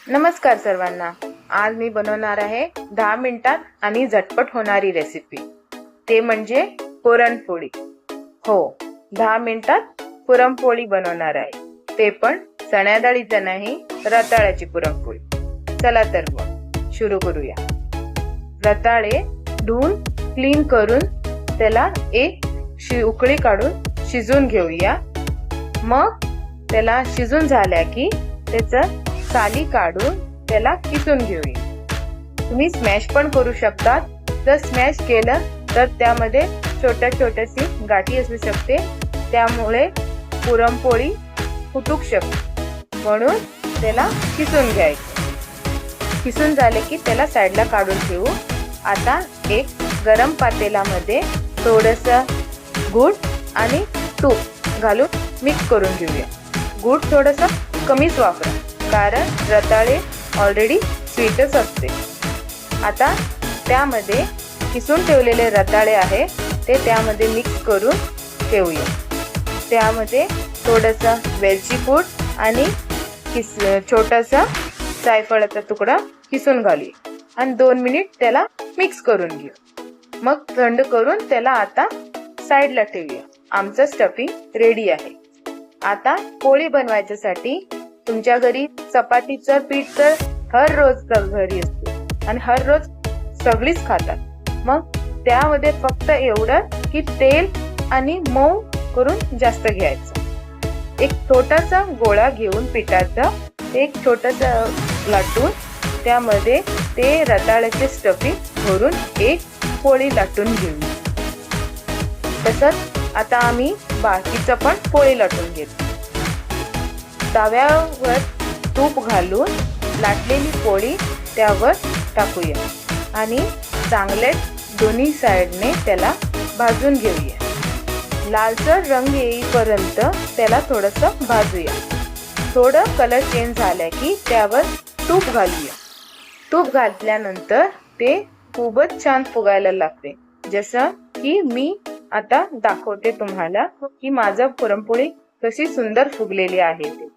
नमस्कार सर्वांना। आज मी बनवणार आहे 10 मिनिटात आणि झटपट होणारी रेसिपी, ते म्हणजे पुरणपोळी। हो, 10 मिनिटात पुरणपोळी बनवणार आहे, ते पण चण्या डाळीची नाही, रताळ्याची पुरणपोळी। चला तर मग सुरू करूया। रताळे धुवून क्लीन करून त्याला एक उकळी काढून शिजवून घेऊया। मग त्याला शिजून झाल्या की त्याचं साली काढून त्याला किसून घेऊया। तुम्ही स्मॅश पण करू शकता। जर स्मॅश केलं तर त्यामध्ये छोट्या छोट्याशी गाठी असू शकते, त्यामुळे पुरणपोळी फुटू शकते, म्हणून त्याला किसून घ्यायचं। किसून झाले की त्याला साईडला काढून ठेवू। आता एक गरम पातेल्यामध्ये थोडंसं गूळ आणि तूप घालून मिक्स करून घेऊया। गूळ थोडंसं कमीच वापरा, कारण रताळे ऑलरेडी स्वीटच असते। आता त्यामध्ये किसून ठेवलेले रताळे आहे ते त्यामध्ये मिक्स करून ठेवूया। त्यामध्ये थोडासा वेलची पूड आणि छोटासा जायफळाचा तुकडा किसून घालूया आणि 2 मिनिट त्याला मिक्स करून घेऊ। मग थंड करून त्याला आता साईडला ठेवूया। आमचं स्टफिंग रेडी आहे। आता पोळी बनवायच्यासाठी तुमच्या घरी चपातीचं पीठ तर हर रोज घरी असते आणि हर रोज सगळीच खातात। मग त्यामध्ये फक्त एवढं की तेल आणि मऊ करून जास्त घ्यायचं। एक छोटासा गोळा घेऊन पिठाचा एक छोटासा लाटून त्यामध्ये ते रताळ्याचे स्टफिंग भरून एक पोळी लाटून घेऊया। तसंच आता आम्ही बाकीचं पण पोळी लाटून घेतो। तव्यावर तूप घालून लाटलेली पोळी त्यावर टाकूया आणि चांगले दोन्ही साइडने त्याला भाजून घेऊया। लालसर रंग येईपर्यंत त्याला थोडंसं भाजूया। थोडं कलर चेंज झाला की त्यावर तूप घालूया। तूप घातल्यानंतर ते खूपच छान फुगायला लागते, जसं की मी आता दाखवते तुम्हाला की माझं पुरणपोळी कशी सुंदर फुगलेली आहे। ते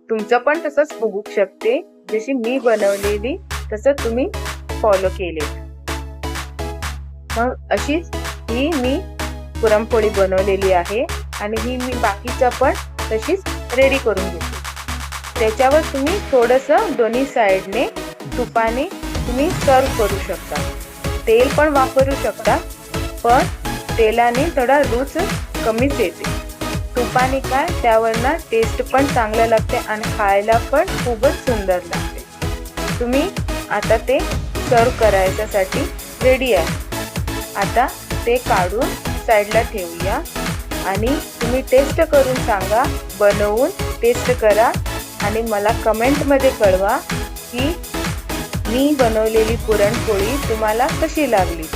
तुमचं पण तसंच फुगू शकते, जशी मी बनवलेली तसं तुम्ही फॉलो केले। मग अशीच ही मी पुरणपोळी बनवलेली आहे आणि ही मी बाकीचं पण तशीच रेडी करून घेते। त्याच्यावर तुम्ही थोडंसं दोन्ही साइडने तुपाने तुम्ही सर्व करू शकता। तेल पण वापरू शकता, पण तेलाने थोडा रुच कमीच येते। तुपाने काय त्यावरना टेस्ट पण चांगलं लागते आणि खायला पण खूपच सुंदर लागते। तुम्ही आता ते सर्व करायच्यासाठी रेडी आहे। आता ते काढून साईडला ठेवूया आणि तुम्ही टेस्ट करून सांगा, बनवून टेस्ट करा आणि मला कमेंटमध्ये कळवा की मी बनवलेली पुरणपोळी तुम्हाला कशी लागली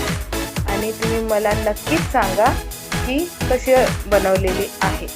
आणि तुम्ही मला नक्कीच सांगा की कशी बनवलेली आहे।